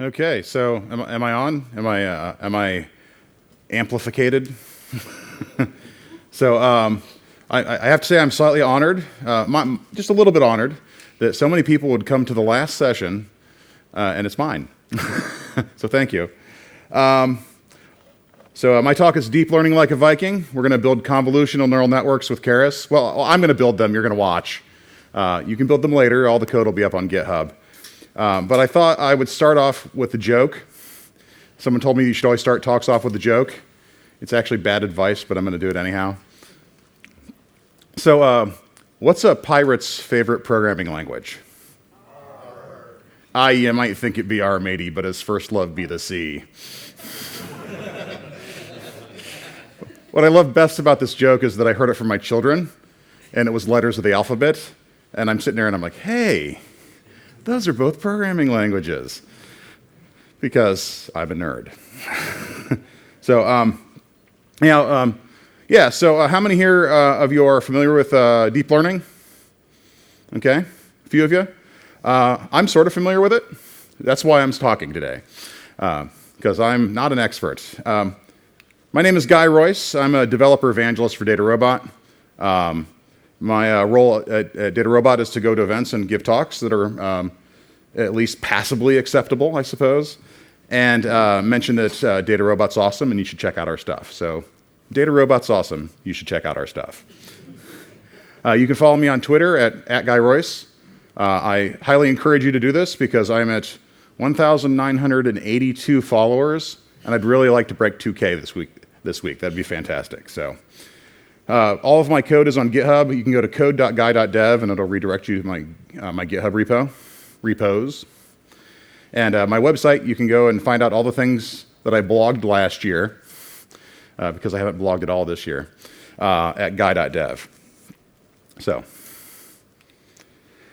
Okay, so am I on? Am I amplificated? So I have to say I'm slightly honored, just a little bit honored, that so many people would come to the last session, and it's mine. So thank you. So my talk is Deep Learning Like a Viking. We're going to build convolutional neural networks with Keras. Well, I'm going to build them. You're going to watch. You can build them later. All the code will be up on GitHub. But I thought I would start off with a joke. Someone told me you should always start talks off with a joke. It's actually bad advice, but I'm going to do it anyhow. So what's a pirate's favorite programming language? You might think it'd be R, matey, but his first love be the sea. What I love best about this joke is that I heard it from my children, and it was letters of the alphabet, and I'm sitting there and I'm like, hey, those are both programming languages, because I'm a nerd. So, so how many here of you are familiar with deep learning? Okay, a few of you. I'm sort of familiar with it. That's why I'm talking today, because I'm not an expert. My name is Guy Royse. I'm a developer evangelist for DataRobot. My role at DataRobot is to go to events and give talks that are at least passably acceptable, I suppose, and mention that DataRobot's awesome and you should check out our stuff. So DataRobot's awesome. You should check out our stuff. You can follow me on Twitter at Guy Royse. I highly encourage you to do this because I'm at 1,982 followers, and I'd really like to break 2K this week. That'd be fantastic. So all of my code is on GitHub. You can go to code.guy.dev, and it'll redirect you to my GitHub repos. And my website, you can go and find out all the things that I blogged last year, because I haven't blogged at all this year, at guy.dev. So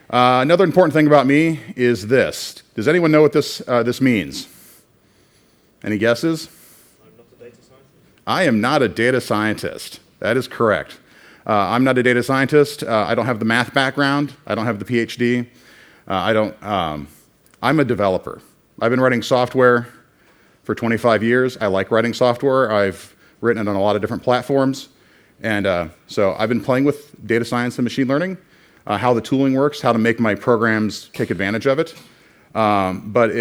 another important thing about me is this. Does anyone know what this means? Any guesses? I am not a data scientist. That is correct. I'm not a data scientist. I don't have the math background. I don't have the PhD. I'm a developer. I've been writing software for 25 years. I like writing software. I've written it on a lot of different platforms. And so I've been playing with data science and machine learning, how the tooling works, how to make my programs take advantage of it. But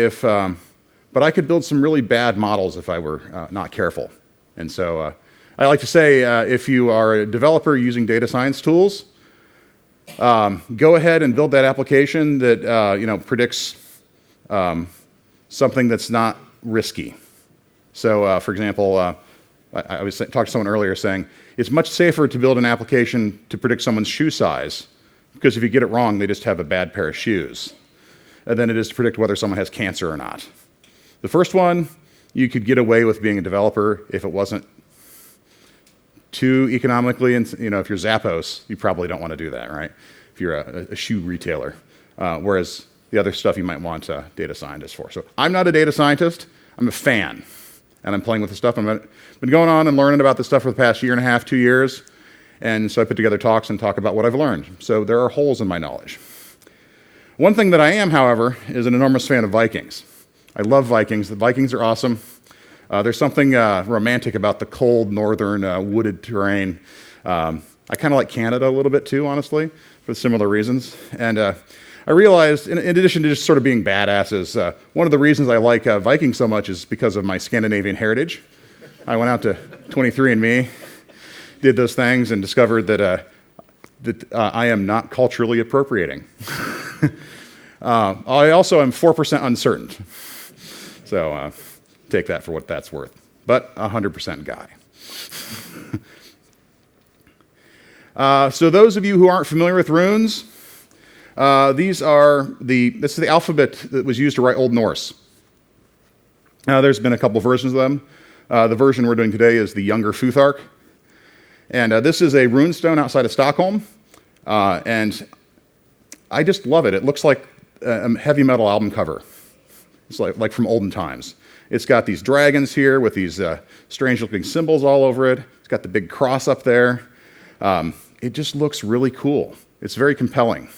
I could build some really bad models if I were not careful. And so I like to say, if you are a developer using data science tools, go ahead and build that application that predicts something that's not risky. So, for example, I was talking to someone earlier saying it's much safer to build an application to predict someone's shoe size, because if you get it wrong, they just have a bad pair of shoes, than it is to predict whether someone has cancer or not. The first one, you could get away with being a developer if it wasn't too economically, and if you're Zappos, you probably don't want to do that, right? If you're a shoe retailer. Whereas the other stuff you might want data scientists for. So I'm not a data scientist, I'm a fan. And I'm playing with the stuff. I've been going on and learning about this stuff for the past year and a half, 2 years. And so I put together talks and talk about what I've learned. So there are holes in my knowledge. One thing that I am, however, is an enormous fan of Vikings. I love Vikings. The Vikings are awesome. There's something romantic about the cold, northern, wooded terrain. I kind of like Canada a little bit too, honestly, for similar reasons. And I realized, in addition to just sort of being badasses, one of the reasons I like Vikings so much is because of my Scandinavian heritage. I went out to 23andMe, did those things, and discovered that I am not culturally appropriating. I also am 4% uncertain. So take that for what that's worth. But 100% Guy. So those of you who aren't familiar with runes, this is the alphabet that was used to write Old Norse. There's been a couple versions of them. The version we're doing today is the Younger Futhark. And this is a runestone outside of Stockholm. And I just love it. It looks like a heavy metal album cover. It's like from olden times. It's got these dragons here with these strange looking symbols all over it. It's got the big cross up there. It just looks really cool. It's very compelling.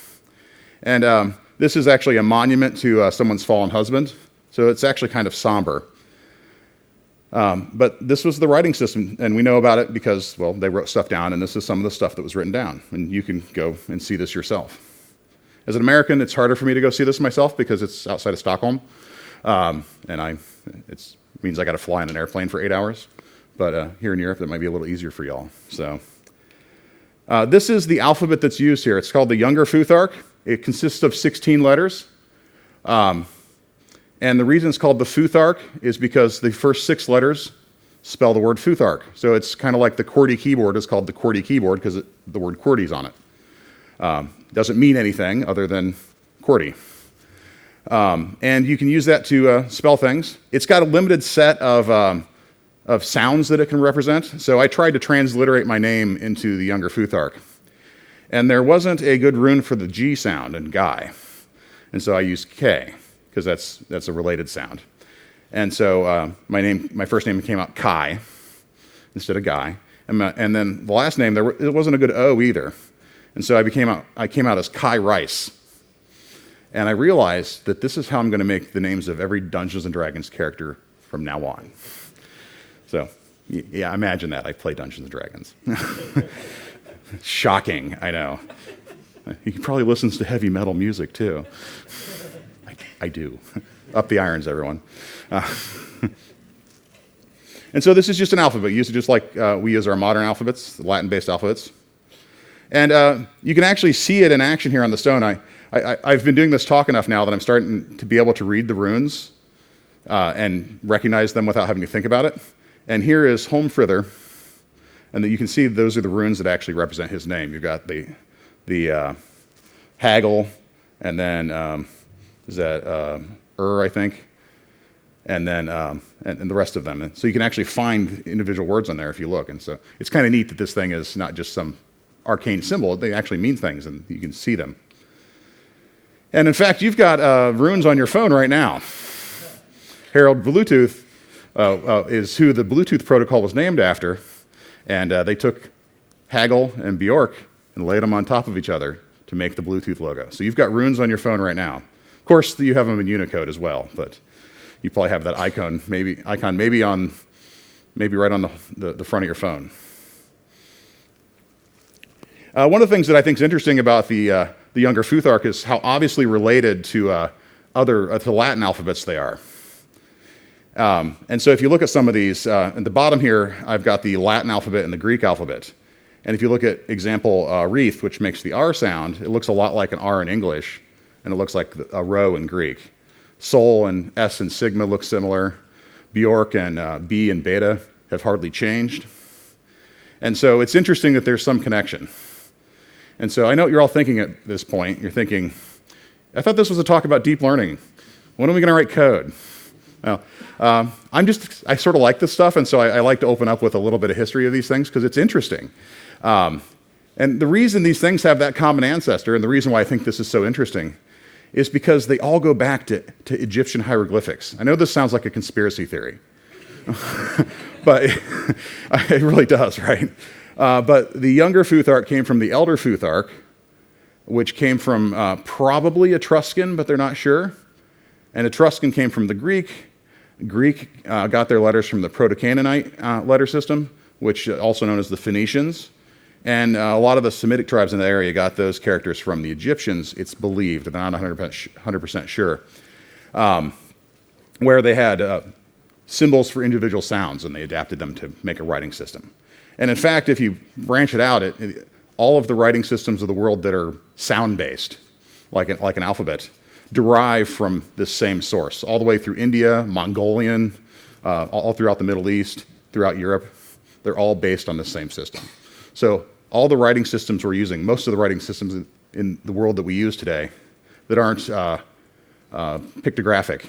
And this is actually a monument to someone's fallen husband. So it's actually kind of somber. But this was the writing system, and we know about it because, well, they wrote stuff down, and this is some of the stuff that was written down. And you can go and see this yourself. As an American, it's harder for me to go see this myself because it's outside of Stockholm. And it means I got to fly on an airplane for 8 hours. But here in Europe, that might be a little easier for y'all. So this is the alphabet that's used here. It's called the Younger Futhark. It consists of 16 letters. And the reason it's called the Futhark is because the first 6 letters spell the word Futhark. So it's kind of like the QWERTY keyboard is called the QWERTY keyboard because the word QWERTY is on it. Doesn't mean anything other than QWERTY. And you can use that to spell things. It's got a limited set of sounds that it can represent. So I tried to transliterate my name into the Younger Futhark. And there wasn't a good rune for the G sound in Guy. And so I used K, because that's a related sound. And so my first name came out Kai instead of Guy. And then the last name, it wasn't a good O either. And so I came out as Kai Rice. And I realized that this is how I'm going to make the names of every Dungeons & Dragons character from now on. So, yeah, imagine that. I play Dungeons & Dragons. Shocking, I know. He probably listens to heavy metal music, too. I do. Up the irons, everyone. And so this is just an alphabet. You use it just like we use our modern alphabets, the Latin-based alphabets. And you can actually see it in action here on the stone. I've been doing this talk enough now that I'm starting to be able to read the runes and recognize them without having to think about it. And here is Hólmfríður, and you can see those are the runes that actually represent his name. You've got the haggle, and then is that I think, and then and the rest of them. And so you can actually find individual words on there if you look. And so it's kind of neat that this thing is not just some arcane symbol. They actually mean things, and you can see them. And in fact, you've got runes on your phone right now. Harold Bluetooth is who the Bluetooth protocol was named after, and they took Haggle and Bjork and laid them on top of each other to make the Bluetooth logo. So you've got runes on your phone right now. Of course, you have them in Unicode as well, but you probably have that icon maybe right on the front of your phone. One of the things that I think is interesting about the Younger Futhark is how obviously related to to Latin alphabets they are. And so if you look at some of these, at the bottom here, I've got the Latin alphabet and the Greek alphabet. And if you look at example Reith, which makes the R sound, it looks a lot like an R in English, and it looks like a rho in Greek. Sol and S and sigma look similar. Bjork and B and beta have hardly changed. And so it's interesting that there's some connection. And so I know what you're all thinking at this point. You're thinking, I thought this was a talk about deep learning. When are we going to write code? Well, I sort of like this stuff, and so I like to open up with a little bit of history of these things because it's interesting. And the reason these things have that common ancestor, and the reason why I think this is so interesting, is because they all go back to Egyptian hieroglyphics. I know this sounds like a conspiracy theory, but it really does, right? But the Younger Futhark came from the Elder Futhark, which came from probably Etruscan, but they're not sure. And Etruscan came from the Greek. Greek got their letters from the Proto-Canaanite letter system, which also known as the Phoenicians. And a lot of the Semitic tribes in the area got those characters from the Egyptians, it's believed, they're not 100% sure, where they had symbols for individual sounds, and they adapted them to make a writing system. And in fact, if you branch it out, all of the writing systems of the world that are sound-based, like an alphabet, derive from this same source, all the way through India, Mongolian, all throughout the Middle East, throughout Europe. They're all based on the same system. So all the writing systems we're using, most of the writing systems in the world that we use today that aren't pictographic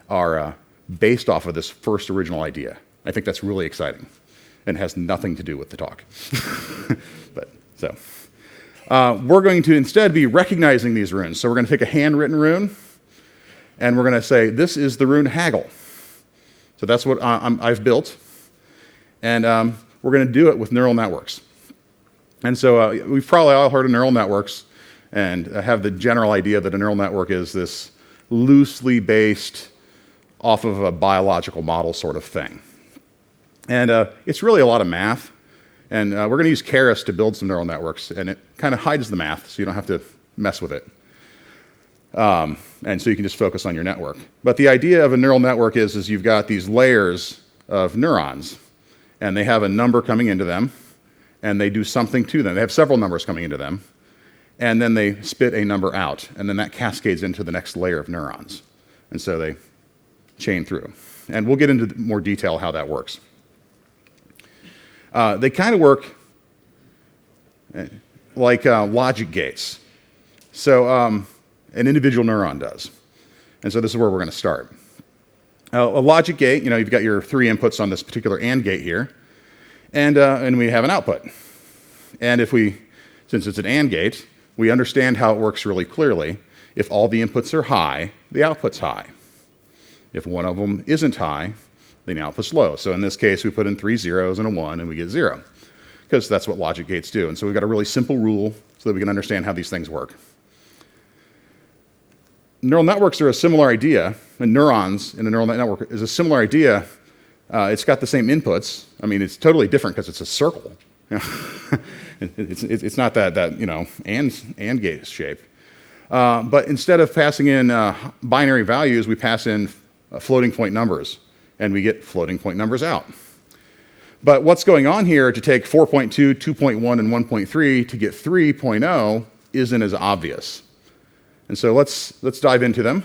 are based off of this first original idea. I think that's really exciting and has nothing to do with the talk. We're going to instead be recognizing these runes. So we're going to take a handwritten rune, and we're going to say, this is the rune Haggle. So that's what I've built. And we're going to do it with neural networks. And so we've probably all heard of neural networks and have the general idea that a neural network is this loosely based off of a biological model sort of thing. And it's really a lot of math. And we're going to use Keras to build some neural networks, and it kind of hides the math, so you don't have to mess with it. And so you can just focus on your network. But the idea of a neural network is you've got these layers of neurons, and they have a number coming into them, and they do something to them. They have several numbers coming into them, and then they spit a number out, and then that cascades into the next layer of neurons. And so they chain through. And we'll get into more detail how that works. They kind of work like logic gates. So an individual neuron does. And so this is where we're going to start. A logic gate, you've got your 3 inputs on this particular AND gate here, and we have an output. And since it's an AND gate, we understand how it works really clearly. If all the inputs are high, the output's high. If one of them isn't high, then the output's low. So in this case, we put in 3 zeros and a 1, and we get 0, because that's what logic gates do. And so we've got a really simple rule so that we can understand how these things work. Neural networks are a similar idea, and neurons in a neural network is a similar idea. It's got the same inputs. I mean, it's totally different because it's a circle. It's not that AND gate shape. But instead of passing in binary values, we pass in floating point numbers, and we get floating point numbers out. But what's going on here to take 4.2, 2.1, and 1.3 to get 3.0 isn't as obvious. And so let's dive into them.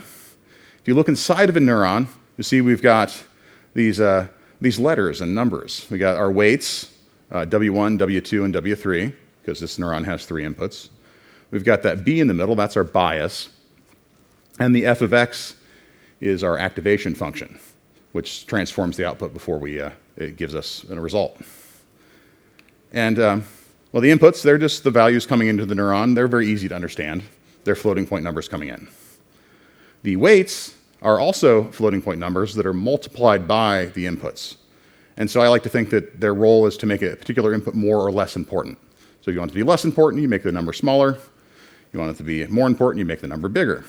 If you look inside of a neuron, you see we've got these letters and numbers. We got our weights, W1, W2, and W3, because this neuron has 3 inputs. We've got that B in the middle, that's our bias. And the f of x is our activation function, which transforms the output before it gives us a result. And the inputs, they're just the values coming into the neuron. They're very easy to understand. They're floating point numbers coming in. The weights are also floating point numbers that are multiplied by the inputs. And so I like to think that their role is to make a particular input more or less important. So if you want it to be less important, you make the number smaller. You want it to be more important, you make the number bigger.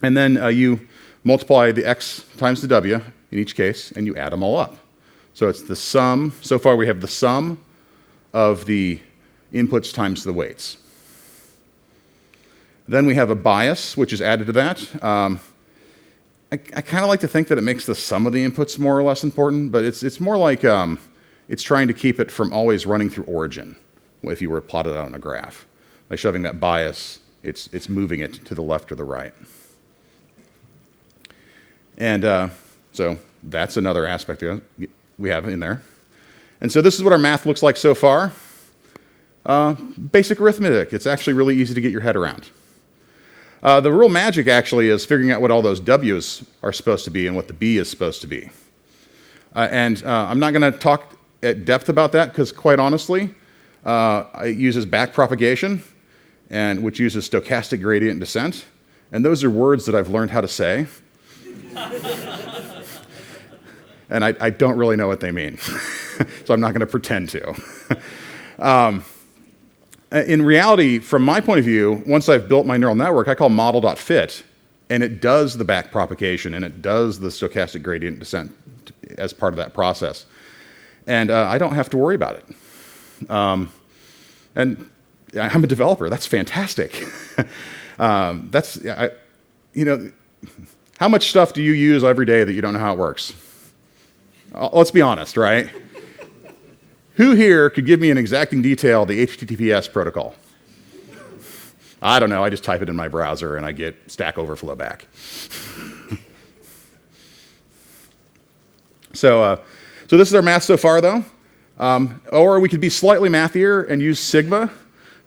And then you multiply the x times the w in each case, and you add them all up. So it's the sum. So far we have the sum of the inputs times the weights. Then we have a bias, which is added to that. I kind of like to think that it makes the sum of the inputs more or less important, but it's more like it's trying to keep it from always running through origin if you were plotted out on a graph. By shoving that bias, it's moving it to the left or the right. And so that's another aspect we have in there. And so this is what our math looks like so far. Basic arithmetic. It's actually really easy to get your head around. The real magic actually is figuring out what all those W's are supposed to be and what the B is supposed to be. And I'm not going to talk at depth about that because, quite honestly, it uses backpropagation, which uses stochastic gradient descent. And those are words that I've learned how to say. And I don't really know what they mean. So I'm not going to pretend to. In reality, from my point of view, once I've built my neural network, I call model.fit, and it does the backpropagation, and it does the stochastic gradient descent as part of that process. And I don't have to worry about it. And I'm a developer. That's fantastic. How much stuff do you use every day that you don't know how it works? Let's be honest, right? Who here could give me in exacting detail the HTTPS protocol? I don't know. I just type it in my browser and I get Stack Overflow back. So this is our math so far, though. Or we could be slightly mathier and use sigma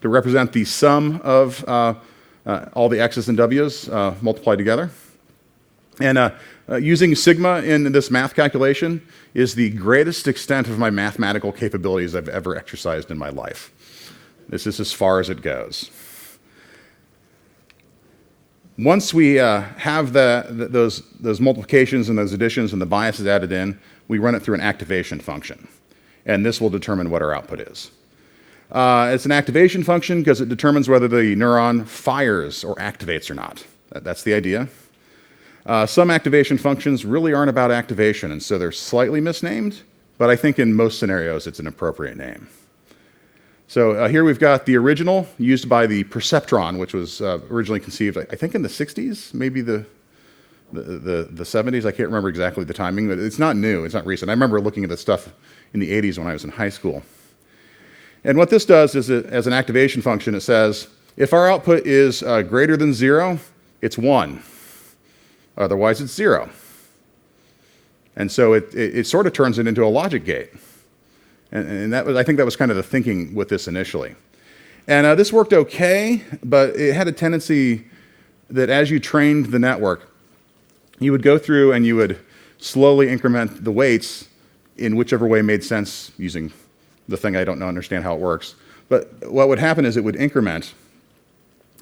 to represent the sum of all the x's and w's multiplied together. And using sigma in this math calculation is the greatest extent of my mathematical capabilities I've ever exercised in my life. This is as far as it goes. Once we have those multiplications and those additions and the biases added in, we run it through an activation function. And this will determine what our output is. It's an activation function because it determines whether the neuron fires or activates or not. That's the idea. Some activation functions really aren't about activation, and so they're slightly misnamed, but I think in most scenarios it's an appropriate name. So here we've got the original used by the Perceptron, which was originally conceived, I think in the 60s, maybe the 70s. I can't remember exactly the timing, but it's not new, it's not recent. I remember looking at this stuff in the 80s when I was in high school. And what this does is, as an activation function, it says, if our output is greater than 0, it's 1. Otherwise, it's 0. And so it sort of turns it into a logic gate. And that was, I think that was kind of the thinking with this initially. And this worked okay, but it had a tendency that as you trained the network, you would go through and you would slowly increment the weights in whichever way made sense using the thing I don't understand how it works. But what would happen is it would increment,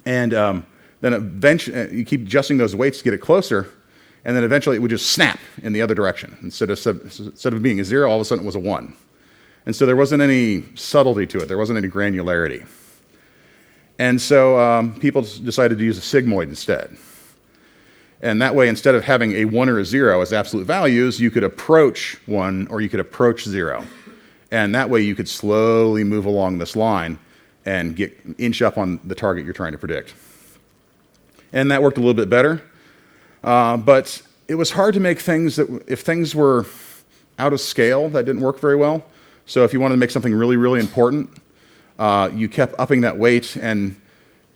and then eventually you keep adjusting those weights to get it closer, and then eventually it would just snap in the other direction. Instead of being a 0, all of a sudden it was a 1. And so there wasn't any subtlety to it. There wasn't any granularity. And so people decided to use a sigmoid instead. And that way, instead of having a 1 or a 0 as absolute values, you could approach 1 or you could approach 0. And that way you could slowly move along this line and inch up on the target you're trying to predict. And that worked a little bit better. But it was hard to make things that, if things were out of scale, that didn't work very well. So if you wanted to make something really, really important, you kept upping that weight, and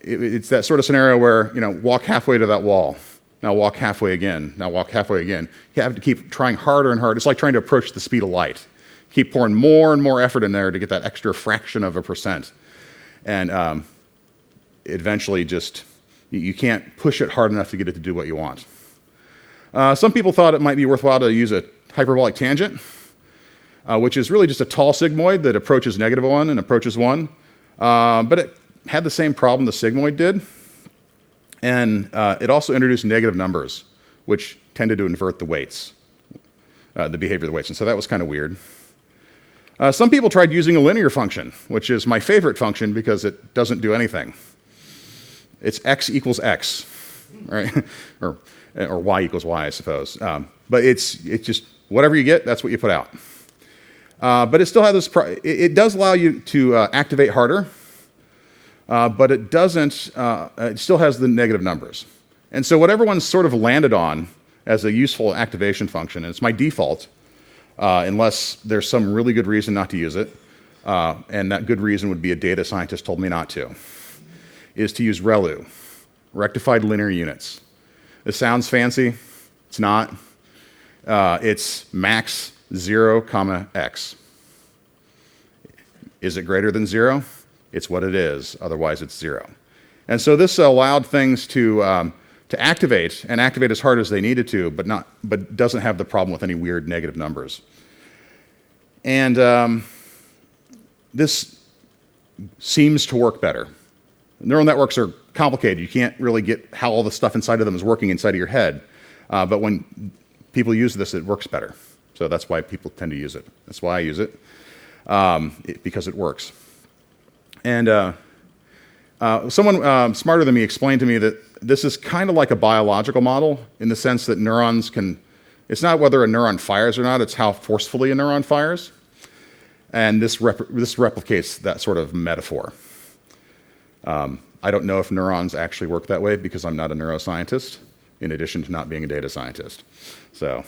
it's that sort of scenario where, walk halfway to that wall. Now walk halfway again. Now walk halfway again. You have to keep trying harder and harder. It's like trying to approach the speed of light. Keep pouring more and more effort in there to get that extra fraction of a percent. And eventually just, you can't push it hard enough to get it to do what you want. Some people thought it might be worthwhile to use a hyperbolic tangent, which is really just a tall sigmoid that approaches -1 and approaches 1. But it had the same problem the sigmoid did. And it also introduced negative numbers, which tended to invert the weights, the behavior of the weights. And so that was kind of weird. Some people tried using a linear function, which is my favorite function because it doesn't do anything. It's x equals x, right? or y equals y, I suppose. But it's just whatever you get, that's what you put out. But it still has this. It does allow you to activate harder, but it doesn't. It still has the negative numbers. And so what everyone's sort of landed on as a useful activation function, and it's my default, unless there's some really good reason not to use it, and that good reason would be a data scientist told me not to, is to use ReLU, rectified linear units. It sounds fancy. It's not. It's max 0, x. Is it greater than 0? It's what it is. Otherwise, it's 0. And so this allowed things to activate, and activate as hard as they needed to, but doesn't have the problem with any weird negative numbers. And this seems to work better. Neural networks are complicated. You can't really get how all the stuff inside of them is working inside of your head. But when people use this, it works better. So that's why people tend to use it. That's why I use it, because it works. And someone smarter than me explained to me that this is kind of like a biological model in the sense that neurons can, it's not whether a neuron fires or not, it's how forcefully a neuron fires. And this replicates that sort of metaphor. I don't know if neurons actually work that way because I'm not a neuroscientist, in addition to not being a data scientist. So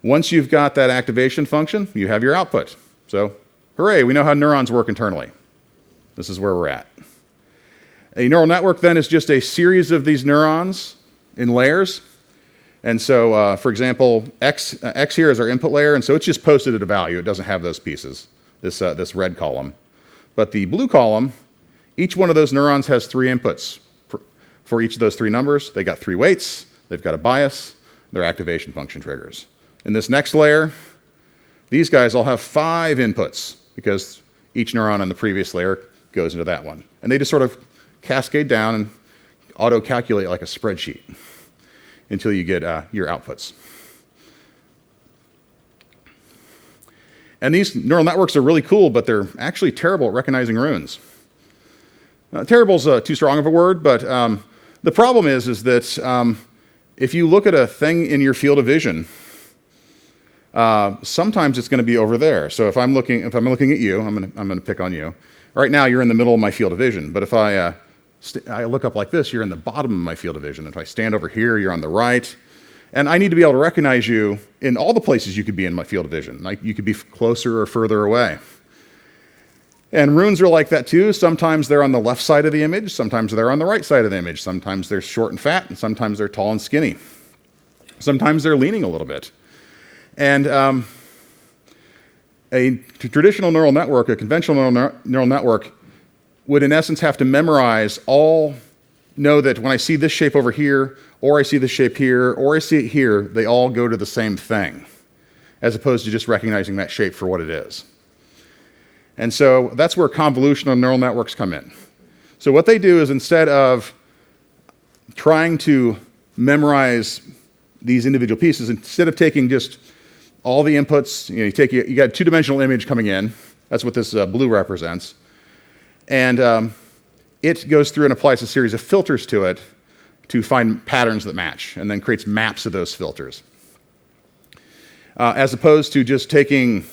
once you've got that activation function, you have your output. So hooray, we know how neurons work internally. This is where we're at. A neural network then is just a series of these neurons in layers. And so, for example, X here is our input layer, and so it's just posted at a value. It doesn't have those pieces, this red column. But the blue column, each one of those neurons has 3 inputs. For each of those 3 numbers, they got 3 weights, they've got a bias, their activation function triggers. In this next layer, these guys all have 5 inputs, because each neuron in the previous layer goes into that one. And they just sort of cascade down and auto-calculate like a spreadsheet until you get your outputs. And these neural networks are really cool, but they're actually terrible at recognizing runes. Terrible is too strong of a word, but the problem is that if you look at a thing in your field of vision, sometimes it's going to be over there. So if I'm looking at you, I'm going to pick on you. Right now, you're in the middle of my field of vision. But if I look up like this, you're in the bottom of my field of vision. If I stand over here, you're on the right. And I need to be able to recognize you in all the places you could be in my field of vision. Like you could be closer or further away. And runes are like that too. Sometimes they're on the left side of the image. Sometimes they're on the right side of the image. Sometimes they're short and fat, and sometimes they're tall and skinny. Sometimes they're leaning a little bit. And a traditional neural network, a conventional neural network, would in essence have to know that when I see this shape over here, or I see this shape here, or I see it here, they all go to the same thing, as opposed to just recognizing that shape for what it is. And so that's where convolutional neural networks come in. So what they do is instead of trying to memorize these individual pieces, instead of taking just all the inputs, you got a two-dimensional image coming in. That's what this blue represents. And it goes through and applies a series of filters to it to find patterns that match, and then creates maps of those filters. As opposed to just taking,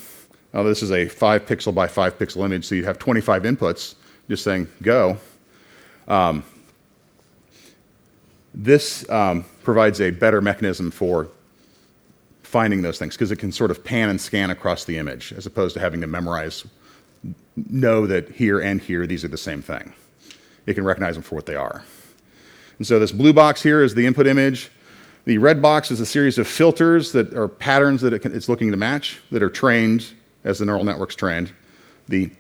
this is a 5 pixel by 5 pixel image, so you have 25 inputs, just saying go. This provides a better mechanism for finding those things, because it can sort of pan and scan across the image, as opposed to having to know that here and here, these are the same thing. It can recognize them for what they are. And so this blue box here is the input image. The red box is a series of filters that are patterns that it's looking to match, that are trained as the neural network's trained. The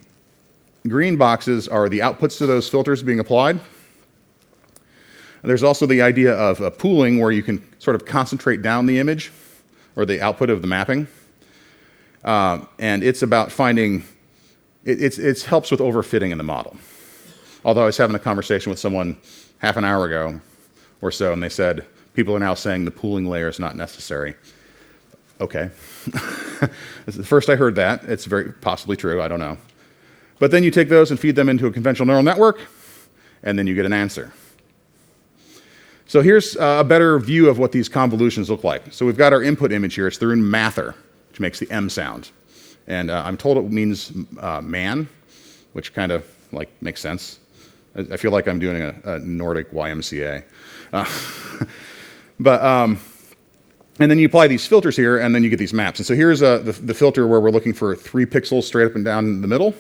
green boxes are the outputs to those filters being applied. And there's also the idea of pooling, where you can sort of concentrate down the image, or the output of the mapping. And it's about finding, it helps with overfitting in the model. Although I was having a conversation with someone half an hour ago or so, and they said, people are now saying the pooling layer is not necessary. Okay. That's the first I heard that. It's very possibly true, I don't know. But then you take those and feed them into a conventional neural network, and then you get an answer. So here's a better view of what these convolutions look like. So we've got our input image here. It's the rune mather, which makes the M sound. And I'm told it means man, which kind of makes sense. I feel like I'm doing a Nordic YMCA. And then you apply these filters here, and then you get these maps. And so here's the filter where we're looking for 3 pixels straight up and down in the middle.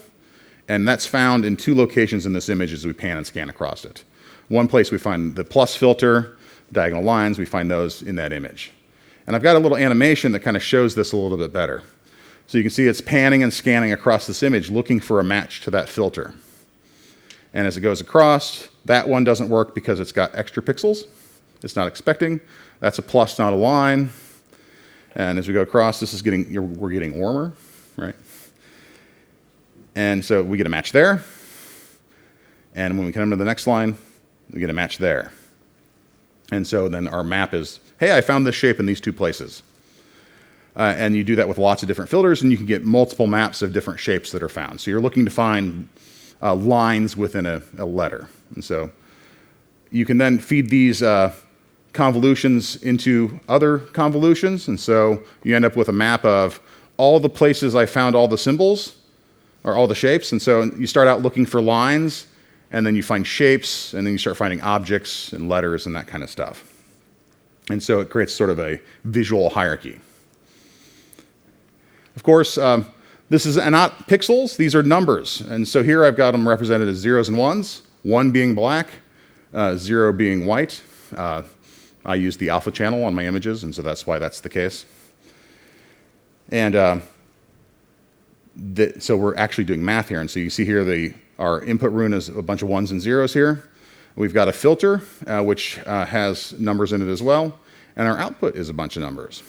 And that's found in 2 locations in this image as we pan and scan across it. One place we find the plus filter, diagonal lines, we find those in that image. And I've got a little animation that kind of shows this a little bit better. So you can see it's panning and scanning across this image, looking for a match to that filter. And as it goes across, that one doesn't work because it's got extra pixels. It's not expecting. That's a plus, not a line. And as we go across, we're getting warmer, right? And so we get a match there. And when we come to the next line, we get a match there. And so then our map is, hey, I found this shape in these 2 places. And you do that with lots of different filters, and you can get multiple maps of different shapes that are found. So you're looking to find lines within a letter. And so you can then feed these convolutions into other convolutions. And so you end up with a map of all the places I found all the symbols, or all the shapes. And so you start out looking for lines, and then you find shapes, and then you start finding objects and letters and that kind of stuff. And so it creates sort of a visual hierarchy. Of course, this is not pixels, these are numbers. And so here I've got them represented as 0s and 1s, 1 being black, 0 being white. I use the alpha channel on my images, and so that's why that's the case. And so we're actually doing math here. And so you see here our input rune is a bunch of 1s and 0s here. We've got a filter, which has numbers in it as well. And our output is a bunch of numbers.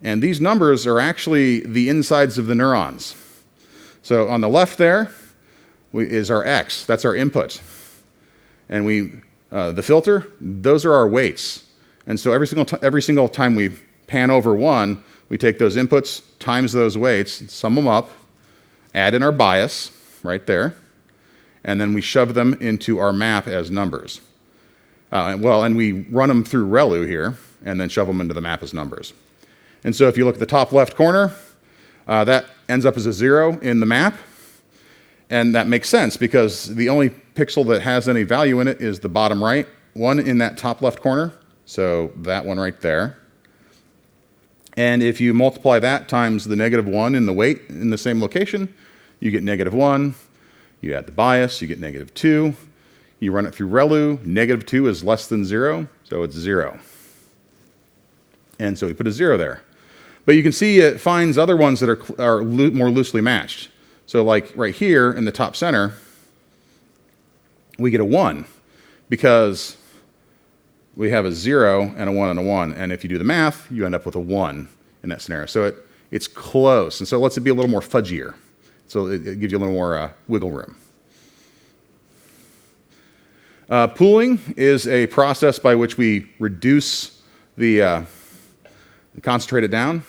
And these numbers are actually the insides of the neurons. So on the left there is our X. That's our input. And the filter, those are our weights. And so every single time we pan over one, we take those inputs times those weights, sum them up, add in our bias right there, and then we shove them into our map as numbers. And we run them through ReLU here, and then shove them into the map as numbers. And so if you look at the top left corner, that ends up as a 0 in the map. And that makes sense, because the only pixel that has any value in it is the bottom right one in that top left corner. So that one right there. And if you multiply that times the -1 in the weight in the same location, you get -1. You add the bias, you get -2. You run it through ReLU. -2 is less than 0, so it's 0. And so we put a 0 there. But you can see it finds other ones that are more loosely matched. So like right here in the top center, we get a 1 because we have a 0 and a 1 and a 1. And if you do the math, you end up with a 1 in that scenario. So it's close. And so it lets it be a little more fudgier. So it gives you a little more wiggle room. Pooling is a process by which we reduce concentrate it down.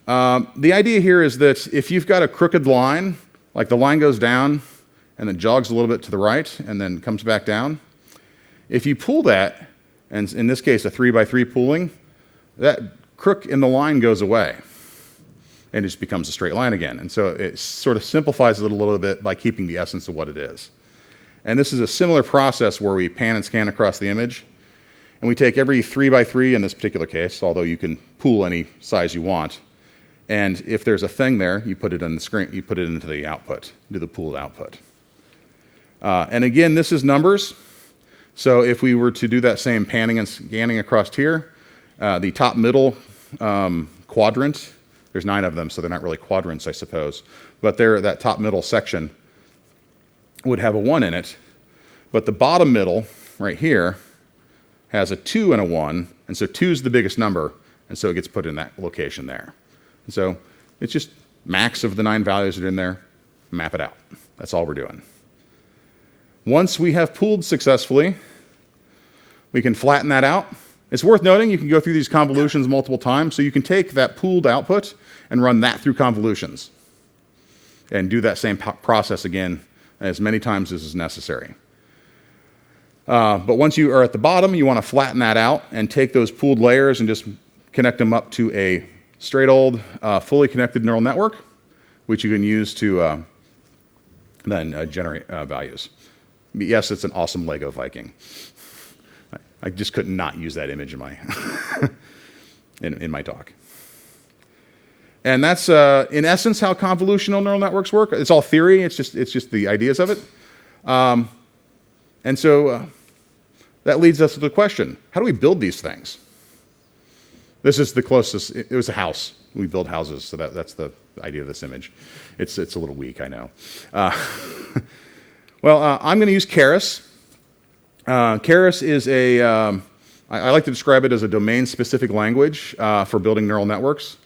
The idea here is that if you've got a crooked line, like the line goes down and then jogs a little bit to the right and then comes back down, if you pool that, and in this case a 3x3 pooling, that crook in the line goes away and it just becomes a straight line again. And so it sort of simplifies it a little bit by keeping the essence of what it is. And this is a similar process where we pan and scan across the image, and we take every 3x3 in this particular case, although you can pool any size you want. And if there's a thing there, you put it on the screen, you put it into the output, into the pooled output. And again, this is numbers. So if we were to do that same panning and scanning across here, the top middle quadrant, there's 9 of them, so they're not really quadrants, I suppose. But that top middle section would have a 1 in it. But the bottom middle, right here, has a 2 and a 1. And so 2 is the biggest number, and so it gets put in that location there. And so it's just max of the 9 values that are in there, map it out. That's all we're doing. Once we have pooled successfully, we can flatten that out. It's worth noting you can go through these convolutions multiple times, so you can take that pooled output and run that through convolutions and do that same process again as many times as is necessary. But once you are at the bottom, you want to flatten that out and take those pooled layers and just connect them up to a straight old fully connected neural network, which you can use to then generate values. Yes, it's an awesome Lego Viking. I just could not use that image in my in my talk. And that's in essence how convolutional neural networks work. It's all theory. It's just the ideas of it. And so that leads us to the question: how do we build these things? This is the closest. It was a house. We build houses, so that's the idea of this image. It's a little weak, I know. Well, I'm going to use Keras. Keras is I like to describe it as a domain-specific language for building neural networks.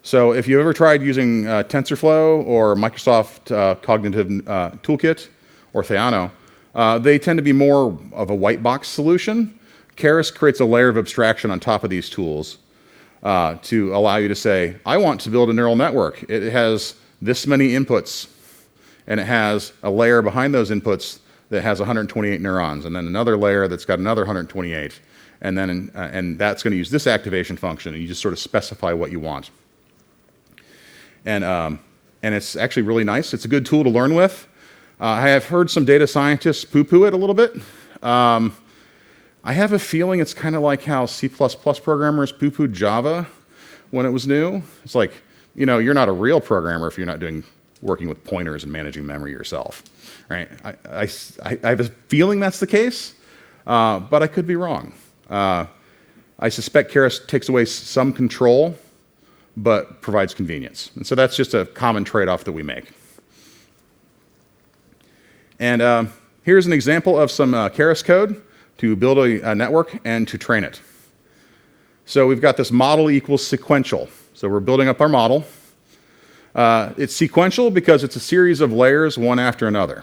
So if you've ever tried using TensorFlow or Microsoft Cognitive Toolkit or Theano, they tend to be more of a white box solution. Keras creates a layer of abstraction on top of these tools to allow you to say, I want to build a neural network. It has this many inputs, and it has a layer behind those inputs that has 128 neurons, and then another layer that's got another 128, and then and that's going to use this activation function, and you just sort of specify what you want. And it's actually really nice. It's a good tool to learn with. I have heard some data scientists poo-poo it a little bit. I have a feeling it's kind of like how C++ programmers poo-pooed Java when it was new. It's like, you're not a real programmer if you're not working with pointers and managing memory yourself, right? I have a feeling that's the case, but I could be wrong. I suspect Keras takes away some control, but provides convenience. And so that's just a common trade-off that we make. And here's an example of some Keras code to build a network and to train it. So we've got this model equals sequential. So we're building up our model. It's sequential because it's a series of layers, one after another.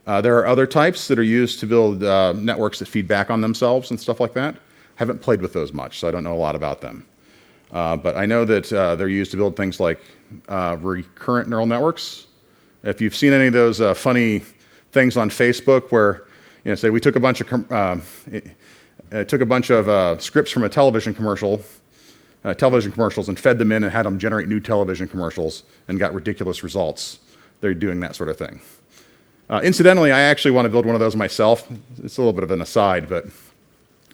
There are other types that are used to build networks that feed back on themselves and stuff like that. Haven't played with those much, so I don't know a lot about them. But I know that they're used to build things like recurrent neural networks. If you've seen any of those funny things on Facebook where say we took a bunch of scripts from a television commercials, and fed them in and had them generate new television commercials and got ridiculous results. They're doing that sort of thing. Incidentally, I actually want to build one of those myself. It's a little bit of an aside, but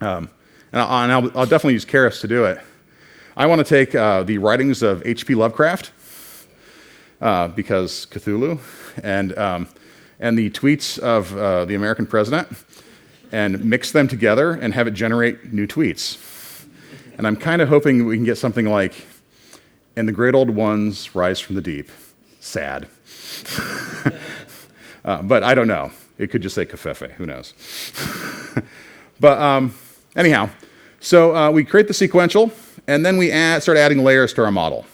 I'll definitely use Keras to do it. I want to take the writings of H.P. Lovecraft, because Cthulhu, and the tweets of the American president, and mix them together and have it generate new tweets. And I'm kind of hoping we can get something like, "And the great old ones rise from the deep. Sad." But I don't know. It could just say Covfefe. Who knows? But anyhow, so we create the sequential, and then we start adding layers to our model.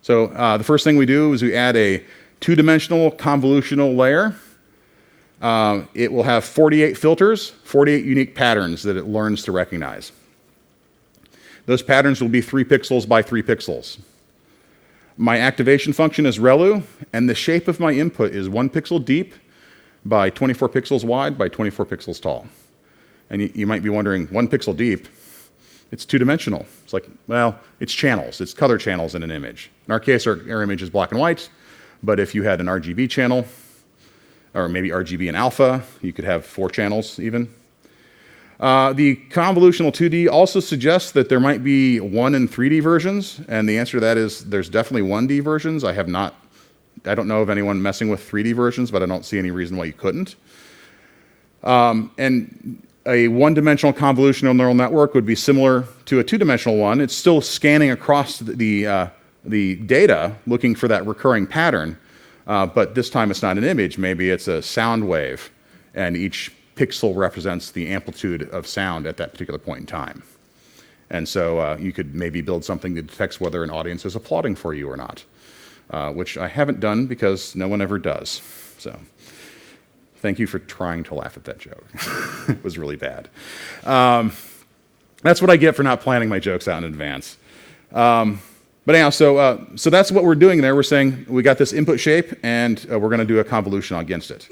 So the first thing we do is we add a two-dimensional convolutional layer. It will have 48 filters, 48 unique patterns that it learns to recognize. Those patterns will be 3 pixels by 3 pixels. My activation function is relu, and the shape of my input is 1 pixel deep by 24 pixels wide by 24 pixels tall. And you might be wondering, 1 pixel deep? It's two-dimensional. It's like, well, it's channels. It's color channels in an image. In our case, our image is black and white, but if you had an RGB channel, or maybe RGB and alpha, you could have 4 channels even. The convolutional 2D also suggests that there might be 1 and 3D versions, and the answer to that is there's definitely 1D versions. I don't know of anyone messing with 3D versions, but I don't see any reason why you couldn't. And a one-dimensional convolutional neural network would be similar to a two-dimensional one. It's still scanning across the data, looking for that recurring pattern, but this time it's not an image. Maybe it's a sound wave, and each pixel represents the amplitude of sound at that particular point in time. And so you could maybe build something that detects whether an audience is applauding for you or not, which I haven't done because no one ever does. So thank you for trying to laugh at that joke. It was really bad. That's what I get for not planning my jokes out in advance. But anyhow, so that's what we're doing there. We're saying we got this input shape, and we're going to do a convolution against it.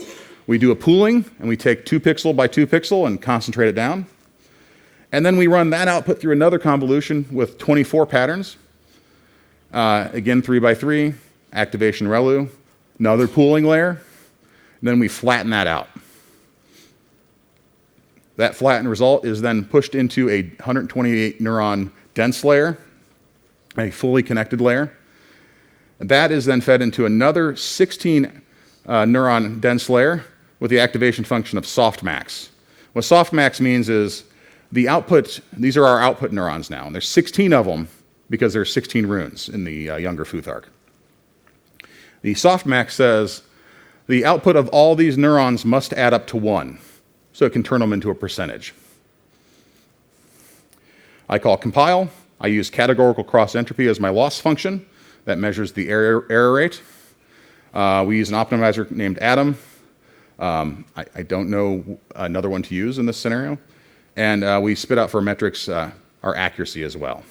We do a pooling, and we take 2 pixel by 2 pixel and concentrate it down. And then we run that output through another convolution with 24 patterns. Again, 3 by 3, activation relu, another pooling layer, and then we flatten that out. That flattened result is then pushed into a 128 neuron dense layer, a fully connected layer. That is then fed into another 16 neuron dense layer with the activation function of softmax. What softmax means is the output, these are our output neurons now, and there's 16 of them because there's 16 runes in the Younger Futhark. The softmax says the output of all these neurons must add up to 1, so it can turn them into a percentage. I call compile. I use categorical cross entropy as my loss function that measures the error rate. We use an optimizer named Atom. I don't know another one to use in this scenario. And we spit out for metrics our accuracy as well.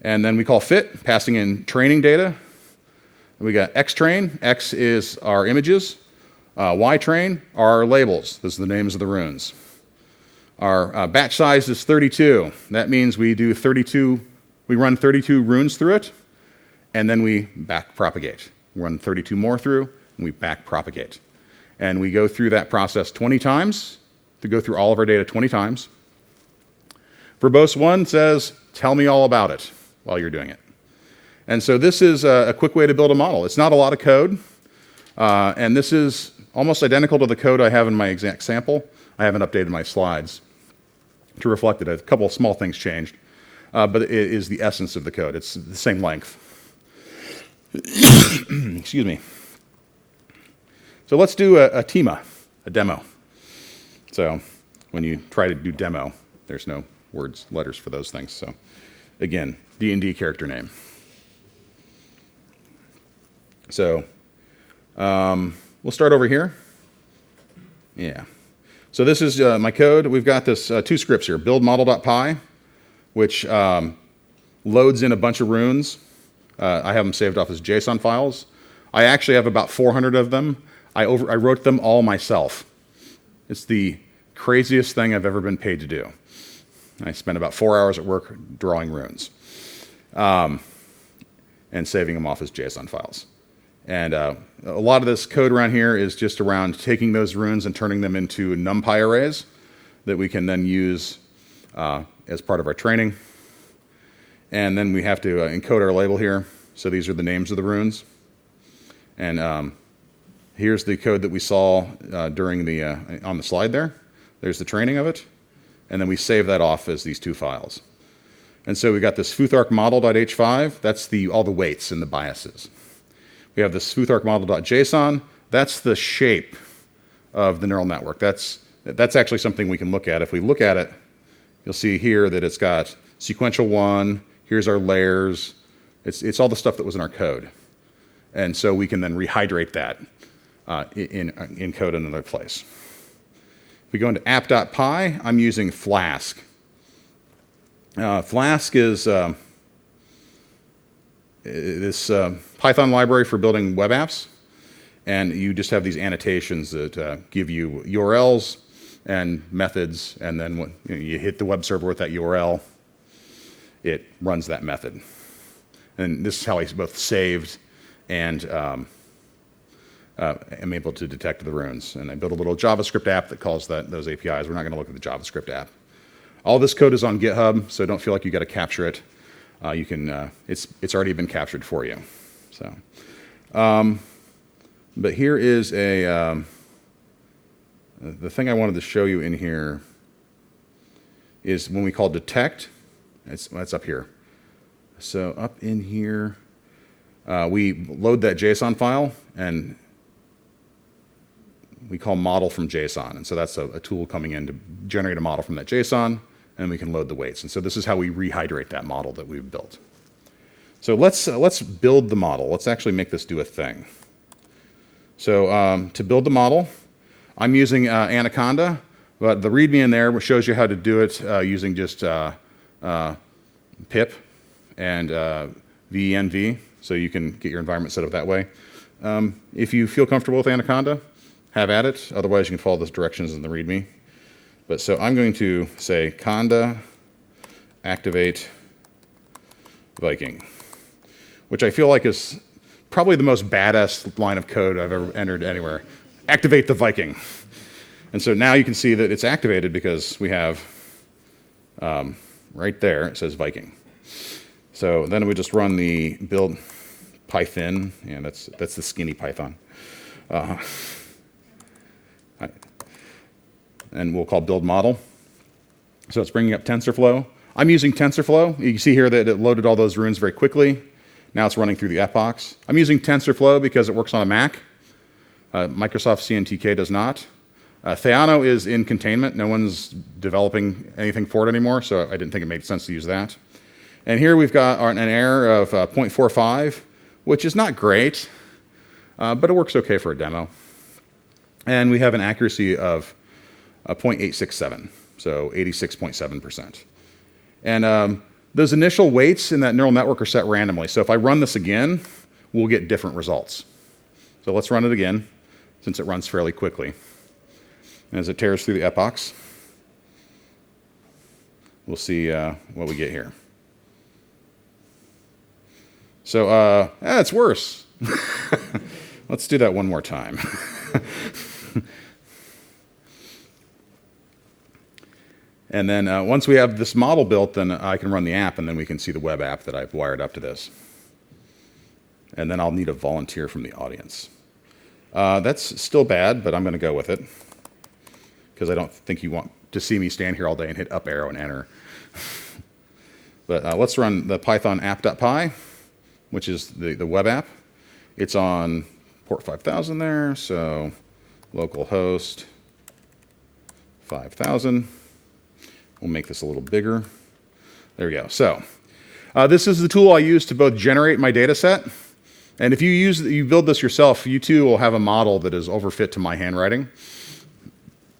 And then we call fit, passing in training data. We got xtrain. X is our images. Ytrain are our labels. Those are the names of the runes. Our batch size is 32. That means we run 32 runes through it, and then we back propagate. We run 32 more through, and we back propagate. And we go through that process 20 times, to go through all of our data 20 times. Verbose 1 says, tell me all about it while you're doing it. And so this is a quick way to build a model. It's not a lot of code, and this is almost identical to the code I have in my exact sample. I haven't updated my slides to reflect it. A couple of small things changed, but it is the essence of the code. It's the same length. Excuse me. So let's do a TEMA, a demo. So when you try to do demo, there's no letters for those things. So again, D&D character name. So we'll start over here. Yeah. So this is my code. We've got this 2 scripts here, build model.py, which loads in a bunch of runes. I have them saved off as JSON files. I actually have about 400 of them. I wrote them all myself. It's the craziest thing I've ever been paid to do. I spent about 4 hours at work drawing runes and saving them off as JSON files. And a lot of this code around here is just around taking those runes and turning them into NumPy arrays that we can then use as part of our training. And then we have to encode our label here. So these are the names of the runes. And here's the code that we saw during the on the slide there. There's the training of it. And then we save that off as these two files. And so we got this Futhark model.h5. That's all the weights and the biases. We have this Futhark model.json. That's the shape of the neural network. That's actually something we can look at. If we look at it, you'll see here that it's got sequential 1. Here's our layers. It's all the stuff that was in our code. And so we can then rehydrate that in code in another place. If we go into app.py, I'm using Flask. Flask is this Python library for building web apps. And you just have these annotations that give you URLs and methods. And then when you hit the web server with that URL, it runs that method. And this is how I both saved and am able to detect the runes. And I built a little JavaScript app that calls those APIs. We're not going to look at the JavaScript app. All this code is on GitHub, so don't feel like you got to capture it. You can. It's already been captured for you. So, but here is the thing I wanted to show you in here is when we call detect. That's up here. So up in here, we load that JSON file and we call model from JSON. And so that's a tool coming in to generate a model from that JSON, and we can load the weights. And so this is how we rehydrate that model that we've built. So let's build the model. Let's actually make this do a thing. So to build the model, I'm using Anaconda, but the README in there shows you how to do it using just pip and venv, so you can get your environment set up that way. If you feel comfortable with Anaconda, have at it. Otherwise, you can follow those directions in the README. But so I'm going to say conda activate Viking, which I feel like is probably the most badass line of code I've ever entered anywhere. Activate the Viking. And so now you can see that it's activated because we have right there, it says Viking. So then we just run the build Python. Yeah, that's the skinny Python. And we'll call build model. So it's bringing up TensorFlow. I'm using TensorFlow. You can see here that it loaded all those runes very quickly. Now it's running through the epochs. I'm using TensorFlow because it works on a Mac. Microsoft CNTK does not. Theano is in containment. No one's developing anything for it anymore, so I didn't think it made sense to use that. And here we've got an error of 0.45, which is not great, but it works okay for a demo. And we have an accuracy of 0.867, so 86.7%. And those initial weights in that neural network are set randomly. So if I run this again, we'll get different results. So let's run it again, since it runs fairly quickly. And as it tears through the epochs, we'll see what we get here. So it's worse. Let's do that one more time. And then once we have this model built, then I can run the app, and then we can see the web app that I've wired up to this. And then I'll need a volunteer from the audience. That's still bad, but I'm going to go with it, because I don't think you want to see me stand here all day and hit up arrow and enter. But let's run the Python app.py, which is the web app. It's on port 5000 there, so localhost 5000. We'll make this a little bigger. There we go. So this is the tool I use to both generate my data set, and if you build this yourself, you too will have a model that is overfit to my handwriting.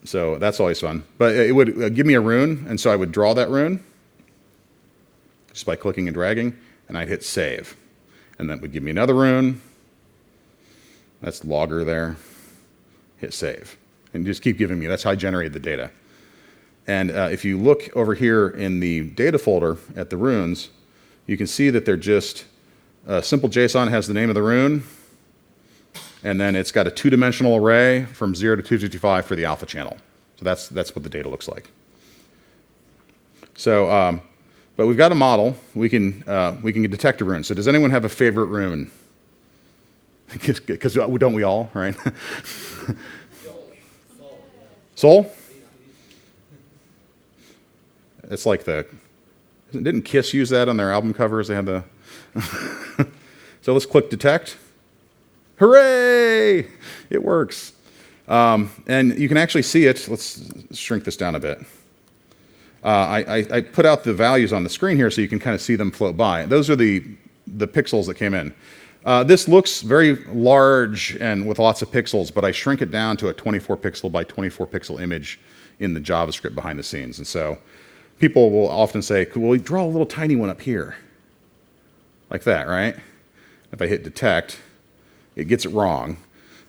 So that's always fun. But it would give me a rune, and so I would draw that rune just by clicking and dragging, and I'd hit save. And that would give me another rune. That's logger there. Hit save. and just keep giving me. That's how I generated the data. And if you look over here in the data folder at the runes, you can see that they're just simple JSON has the name of the rune, and then it's got a two-dimensional array from 0 to 255 for the alpha channel. So that's what the data looks like. So, but we've got a model. We can detect a rune. So does anyone have a favorite rune? Because don't we all, right? Soul? It's like didn't Kiss use that on their album covers? They had the. So let's click detect. Hooray! It works. And you can actually see it. Let's shrink this down a bit. I put out the values on the screen here so you can kind of see them float by. Those are the pixels that came in. This looks very large and with lots of pixels, but I shrink it down to a 24 pixel by 24 pixel image in the JavaScript behind the scenes. And so people will often say, well, draw a little tiny one up here. Like that, right? If I hit detect, it gets it wrong.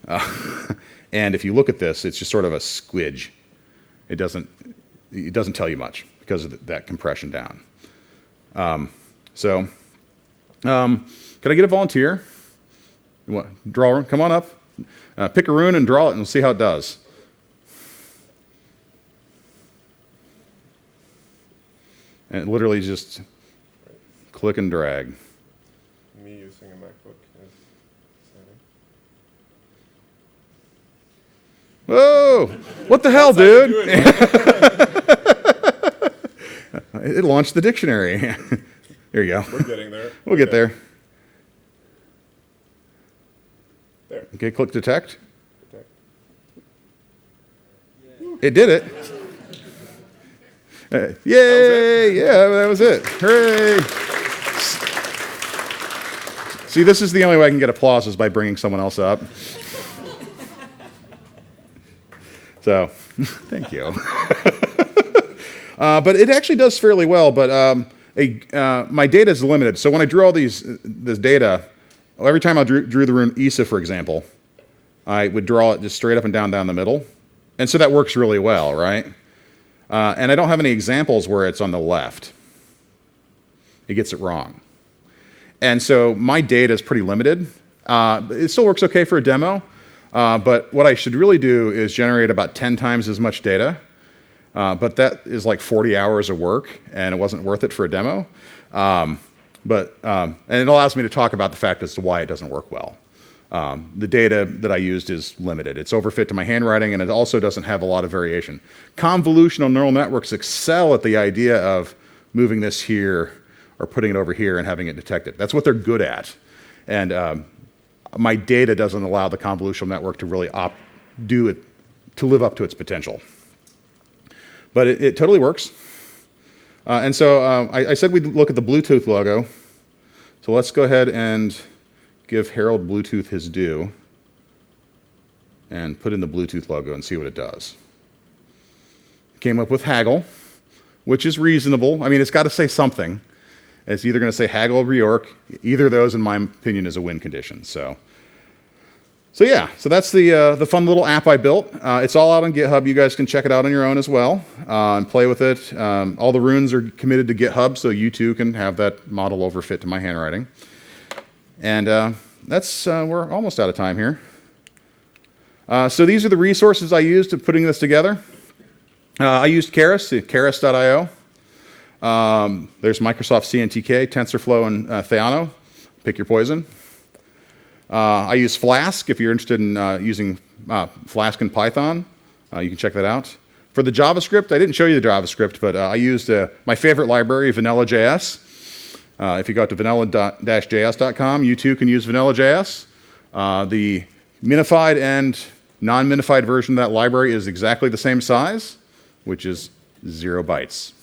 And if you look at this, it's just sort of a squidge. It doesn't tell you much because of that compression down. Could I get a volunteer? Draw, come on up. Pick a rune and draw it and we'll see how it does. And literally just click and drag. Me using a MacBook is exciting. Whoa! What the hell, dude? It launched the dictionary. There you go. We're getting there. We'll get there. There. Okay, click detect. Detect. It did it. Yay! Yeah, that was it. Hooray! See, this is the only way I can get applause is by bringing someone else up. So, thank you. But it actually does fairly well, but my data is limited. So when I drew all this data, every time I drew the rune Isa, for example, I would draw it just straight up and down the middle. And so that works really well, right? And I don't have any examples where it's on the left. It gets it wrong. And so my data is pretty limited. It still works okay for a demo, but what I should really do is generate about 10 times as much data. But that is like 40 hours of work, and it wasn't worth it for a demo. And it allows me to talk about the fact as to why it doesn't work well. The data that I used is limited. It's overfit to my handwriting, and it also doesn't have a lot of variation. Convolutional neural networks excel at the idea of moving this here or putting it over here and having it detected. That's what they're good at. And my data doesn't allow the convolutional network to really to live up to its potential. But it totally works. And so I said we'd look at the Bluetooth logo. So let's go ahead and give Harold Bluetooth his due and put in the Bluetooth logo and see what it does. Came up with haggle, which is reasonable. I mean, it's got to say something. It's either going to say haggle or reorg. Either of those, in my opinion, is a win condition. So yeah, so that's the fun little app I built. It's all out on GitHub. You guys can check it out on your own as well and play with it. All the runes are committed to GitHub, so you too can have that model overfit to my handwriting. And we're almost out of time here. So these are the resources I used to putting this together. I used Keras, keras.io. There's Microsoft CNTK, TensorFlow, and Theano. Pick your poison. I use Flask if you're interested in using Flask and Python. You can check that out. For the JavaScript, I didn't show you the JavaScript, but I used my favorite library, Vanilla.js. If you go to vanilla-js.com, you too can use Vanilla.js. The minified and non-minified version of that library is exactly the same size, which is 0 bytes.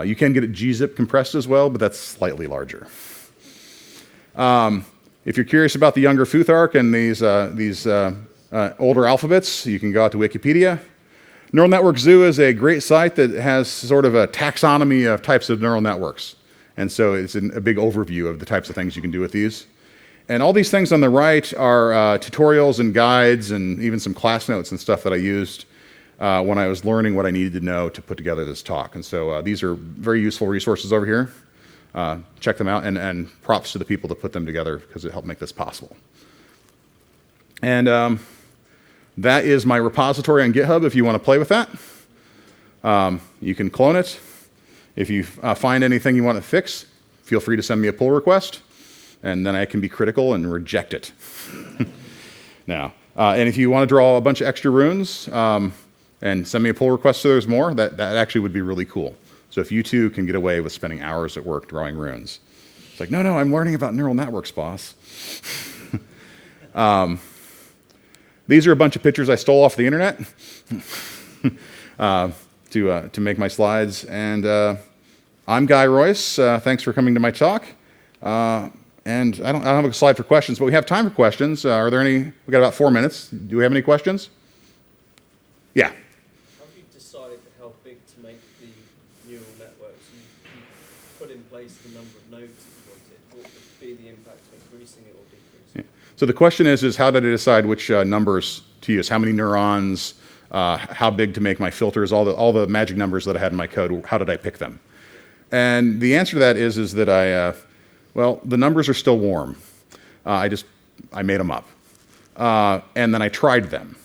You can get it gzip compressed as well, but that's slightly larger. If you're curious about the Younger Futhark and these older alphabets, you can go out to Wikipedia. Neural Network Zoo is a great site that has sort of a taxonomy of types of neural networks. And so it's a big overview of the types of things you can do with these. And all these things on the right are tutorials and guides and even some class notes and stuff that I used when I was learning what I needed to know to put together this talk. And so these are very useful resources over here. Check them out, and props to the people that put them together because it helped make this possible. And that is my repository on GitHub if you want to play with that. You can clone it. If you find anything you want to fix, feel free to send me a pull request, and then I can be critical and reject it. Now, and if you want to draw a bunch of extra runes and send me a pull request so there's more, that actually would be really cool. So if you too can get away with spending hours at work drawing runes. It's like, no, I'm learning about neural networks, boss. These are a bunch of pictures I stole off the internet to make my slides. And I'm Guy Royse. Thanks for coming to my talk. And I don't have a slide for questions, but we have time for questions. Are there any? We got about 4 minutes. Do we have any questions? Yeah. How have you decided how big to make the neural networks? You put in place the number of nodes you wanted. What would be the impact of increasing it or decreasing it? Yeah. So the question is how did I decide which numbers to use? How many neurons? How big to make my filters? All the magic numbers that I had in my code. How did I pick them? And the answer to that is that well, the numbers are still warm. I made them up. And then I tried them.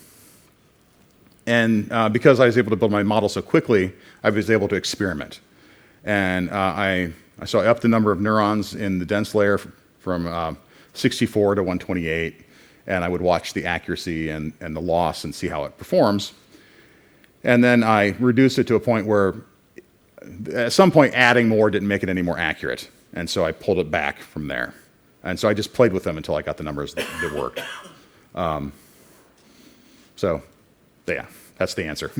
And because I was able to build my model so quickly, I was able to experiment. And I upped the number of neurons in the dense layer from 64 to 128. And I would watch the accuracy and the loss and see how it performs. And then I reduced it to a point where at some point adding more didn't make it any more accurate. And so I pulled it back from there. And so I just played with them until I got the numbers that worked. So, yeah, that's the answer.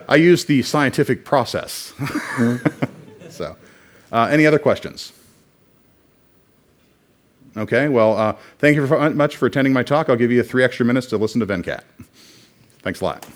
I used the scientific process. So, any other questions? Okay, well, thank you very much for attending my talk. I'll give you 3 extra minutes to listen to Venkat. Thanks a lot.